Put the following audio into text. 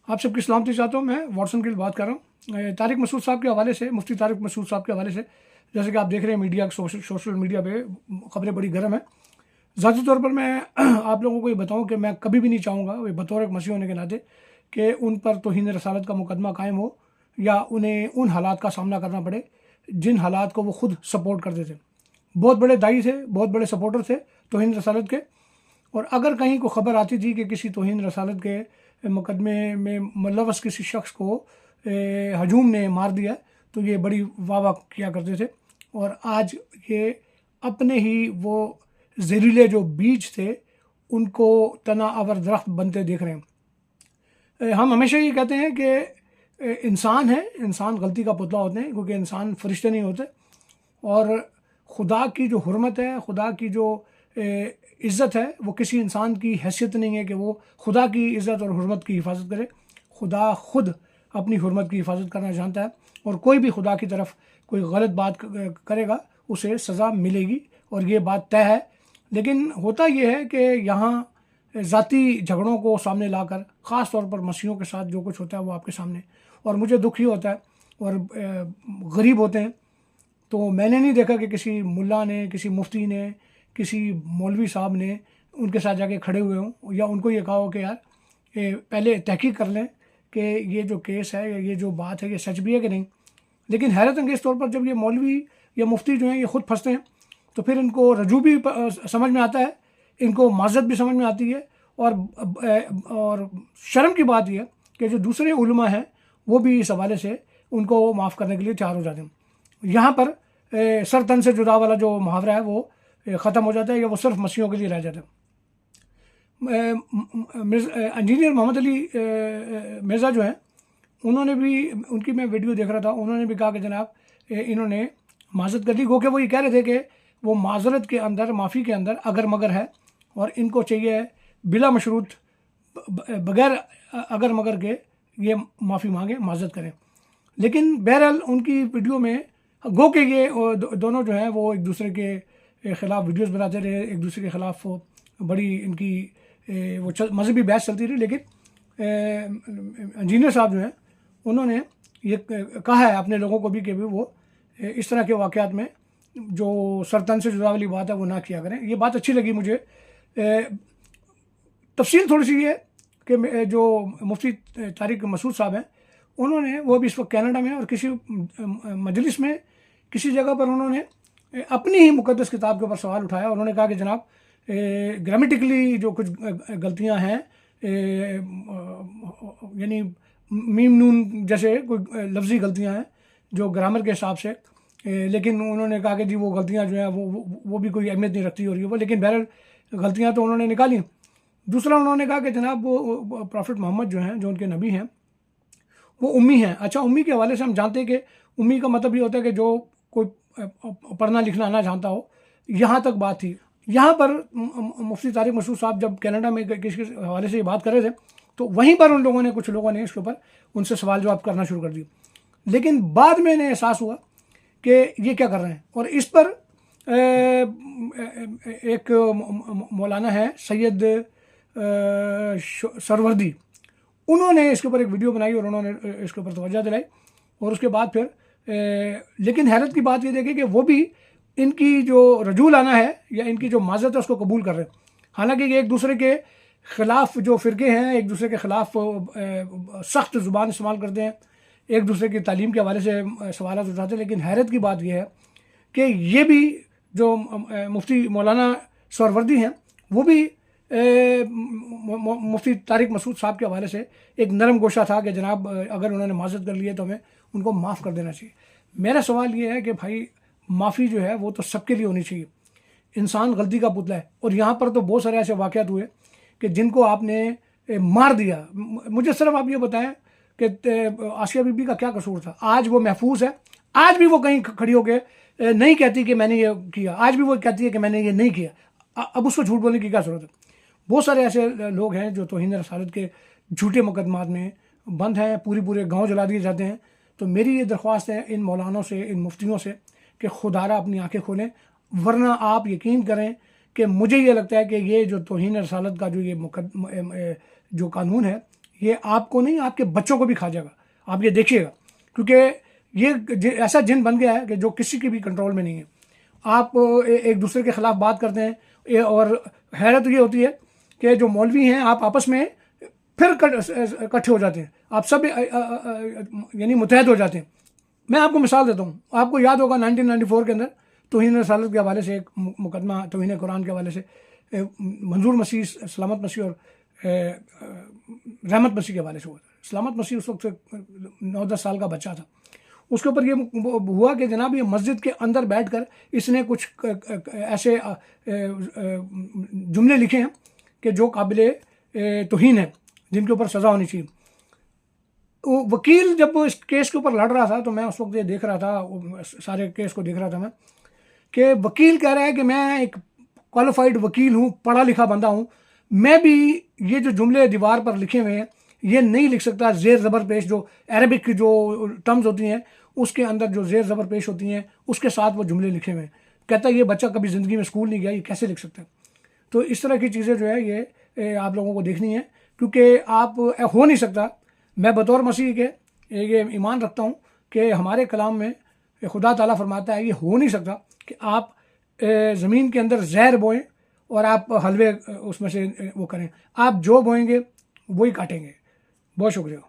आप सबकी सलामती चाहता हूँ। मैं वाटसन गिल बात कर रहा हूँ तारिक मसूद साहब के हवाले से, मुफ्ती तारिक मसूद साहब के हवाले से। जैसे कि आप देख रहे हैं मीडिया, सोशल मीडिया पे खबरें बड़ी गर्म है। ज़ाती तौर पर मैं आप लोगों को ये बताऊँ कि मैं कभी भी नहीं चाहूँगा बतौर एक मसीह होने के नाते कि उन पर तौहीन रसालत का मुकदमा कायम हो या उन्हें उन हालात का सामना करना पड़े जिन हालात को वो खुद सपोर्ट करते थे। बहुत बड़े दाई थे, बहुत बड़े सपोर्टर थे तौहीन रसालत के। और अगर कहीं को खबर आती थी कि किसी तौहीन रसालत के मुकदमे में मुलव्वस किसी शख्स को हजूम ने मार दिया, तो ये बड़ी वाह वाह किया करते थे। और आज ये अपने ही वो जहरीले जो बीज थे उनको तना आवर दरख्त बनते देख रहे हैं। हम हमेशा ये कहते हैं कि इंसान है, इंसान गलती का पुतला होते हैं, क्योंकि इंसान फरिश्ते नहीं होते। और खुदा की जो हुर्मत है, खुदा की जो इज़्ज़त है, वो किसी इंसान की हैसियत नहीं है कि वो खुदा की इज़्ज़त और हुर्मत की हिफाजत करे। खुदा खुद अपनी हुर्मत की हिफाजत करना जानता है, और कोई भी खुदा की तरफ कोई गलत बात करेगा उसे सज़ा मिलेगी, और ये बात तय है। लेकिन होता ये है कि यहाँ ज़ाती झगड़ों को सामने लाकर, ख़ास तौर पर मसीहों के साथ जो कुछ होता है वो आपके सामने, और मुझे दुख ही होता है। और गरीब होते हैं, तो मैंने नहीं देखा कि किसी मुल्ला ने, किसी मुफ्ती ने, किसी मौलवी साहब ने उनके साथ जाके खड़े हुए हों या उनको ये कहा हो कि यार पहले तहकीक कर लें कि ये जो केस है या ये जो बात है ये सच भी है कि नहीं। लेकिन हैरत अंगेज़ तौर पर जब ये मौलवी या मुफ्ती जो हैं ये खुद फंसते हैं, तो फिर इनको रजू भी समझ में आता है, इनको माज़रत भी समझ में आती है। और शर्म की बात यह है कि जो दूसरे उलमा हैं वो भी इस हवाले से उनको माफ़ करने के लिए तैयार हो जाते हैं। यहाँ पर सर तन से जुदा वाला जो मुहावरा है वो ख़त्म हो जाता है, या वो सिर्फ मसीहों के लिए रह जाता है। इंजीनियर मोहम्मद अली मिर्ज़ा जो हैं, उन्होंने भी, उनकी मैं वीडियो देख रहा था, उन्होंने भी कहा कि जनाब इन्होंने माज़रत कर दी, गो के वो ये कह रहे थे कि वो माज़रत के अंदर, माफ़ी के अंदर अगर मगर है, और इनको चाहिए बिला मशरूत, बग़ैर अगर मगर के ये माफ़ी मांगे, माज़रत करें। लेकिन बहरहाल उनकी वीडियो में गो के ये दोनों जो हैं वो एक दूसरे के ख़िलाफ़ वीडियोस बनाते रहे, एक दूसरे के ख़िलाफ़ बड़ी इनकी वो मजहबी बहस चलती रही। लेकिन इंजीनियर साहब जो हैं उन्होंने ये कहा है अपने लोगों को भी कि वो इस तरह के वाक़यात में जो सरतन से जुदा वाली बात है वो ना किया करें। ये बात अच्छी लगी मुझे। तफसील थोड़ी सी है कि जो मुफ्ती तारिक मसूद साहब हैं, उन्होंने, वो भी इस वक्त कनाडा में, और किसी मजलिस में किसी जगह पर उन्होंने अपनी ही मुक़द्दस किताब के ऊपर सवाल उठाया। उन्होंने कहा कि जनाब ग्रामेटिकली जो कुछ गलतियां हैं, यानी मीम नून जैसे कोई लफ्ज़ी गलतियां हैं जो ग्रामर के हिसाब से, लेकिन उन्होंने कहा कि जी वो गलतियां जो हैं वो भी कोई अहमियत नहीं रखती हो रही है वो, लेकिन बहरहाल गलतियां तो उन्होंने निकाली। दूसरा उन्होंने कहा कि जनाब वो प्रॉफिट मोहम्मद जो हैं, जो उनके नबी हैं, वो उम्मी हैं। अच्छा, उम्मी के हवाले से हम जानते हैं कि उम्मी का मतलब ये होता है कि जो कोई पढ़ना लिखना ना जानता हो, यहाँ तक बात थी। यहाँ पर मुफ्ती तारिक मसूद साहब जब कनाडा में किसी हवाले से ये बात कर रहे थे, तो वहीं पर उन लोगों ने, कुछ लोगों ने इसके ऊपर उनसे सवाल जवाब करना शुरू कर दिए। लेकिन बाद में इन्हें एहसास हुआ कि ये क्या कर रहे हैं, और इस पर एक मौलाना है सैयद सरवर्दी, उन्होंने इसके ऊपर एक वीडियो बनाई और उन्होंने इसके ऊपर तवज्जो दिलाई। और उसके बाद फिर लेकिन हैरत की बात ये देखी कि वो भी इनकी जो रजूल आना है या इनकी जो माज़रत है उसको कबूल कर रहे हैं। हालांकि ये एक दूसरे के ख़िलाफ़ जो फ़िरके हैं, एक दूसरे के ख़िलाफ़ सख्त ज़ुबान इस्तेमाल करते हैं, एक दूसरे की तालीम के हवाले से सवाल उठाते हैं। लेकिन हैरत की बात यह है कि ये भी जो मुफ्ती मौलाना सरवर्दी हैं, वो भी मुफ्ती तारिक मसूद साहब के हवाले से एक नरम गोशा था कि जनाब अगर उन्होंने माज़रत कर ली है तो हमें उनको माफ़ कर देना चाहिए। मेरा सवाल ये है कि भाई माफ़ी जो है वो तो सबके लिए होनी चाहिए। इंसान गलती का पुतला है, और यहाँ पर तो बहुत सारे ऐसे वाक़यात हुए कि जिनको आपने मार दिया। मुझे सिर्फ आप ये बताएं कि आसिया बीबी का क्या कसूर था? आज वो महफूज है, आज भी वो कहीं खड़ी होकर नहीं कहती कि मैंने ये किया, आज भी वो कहती है कि मैंने ये नहीं किया। अब उसको झूठ बोलने की क्या ज़रूरत है? बहुत सारे ऐसे लोग हैं जो तौहीन रसालत के झूठे मुकदमात में बंद हैं, पूरे गांव जला दिए जाते हैं। तो मेरी ये दरख्वास्त है इन मौलानों से, इन मुफ्तियों से कि खुदारा अपनी आंखें खोलें, वरना आप यकीन करें कि मुझे ये लगता है कि ये जो तौहीन रसालत का जो ये जो कानून है, ये आपको नहीं, आपके बच्चों को भी खा जाएगा, आप ये देखिएगा। क्योंकि ये ऐसा जिन बन गया है कि जो किसी के भी कंट्रोल में नहीं है। आप एक दूसरे के ख़िलाफ़ बात करते हैं, और हैरत ये होती है कि जो मौलवी हैं, आप आपस में फिर इकट्ठे हो जाते हैं, आप सब यानी मुतहद हो जाते हैं। मैं आपको मिसाल देता हूँ, आपको याद होगा 1994 के अंदर तौहीन रसालत के हवाले से एक मुकदमा, तौहीन कुरान के हवाले से मंजूर मसीह, सलामत मसीह और रहमत मसीह के हवाले से हुआ था। सलामत मसीह उस वक्त 9-10 साल का बच्चा था। उसके ऊपर ये हुआ कि जनाब ये मस्जिद के अंदर बैठकर इसने कुछ ऐसे जुमले लिखे हैं कि जो काबिल तौहीन है, जिनके ऊपर सज़ा होनी चाहिए। वकील जब इस केस के ऊपर लड़ रहा था, तो मैं उस वक्त ये देख रहा था, सारे केस को देख रहा था मैं, कि वकील कह रहा है कि मैं एक क्वालिफाइड वकील हूँ, पढ़ा लिखा बंदा हूँ, मैं भी ये जो जुमले दीवार पर लिखे हुए हैं ये नहीं लिख सकता। ज़ेर ज़बर पेश, जो अरबिक की जो टर्म्स होती हैं उसके अंदर जो ज़ेर ज़बर पेश होती हैं उसके साथ वो जुमले लिखे हुए हैं। कहता है ये बच्चा कभी ज़िंदगी में स्कूल नहीं गया, ये कैसे लिख सकता है। तो इस तरह की चीज़ें जो है ये आप लोगों को देखनी है, क्योंकि आप हो नहीं सकता। मैं बतौर मसीह के ये ईमान रखता हूँ कि हमारे कलाम में खुदा ताला फरमाता है ये हो नहीं सकता कि आप ज़मीन के अंदर जहर बोएं और आप हलवे उसमें से वो करें। आप जो बोएंगे वही काटेंगे। बहुत शुक्रिया।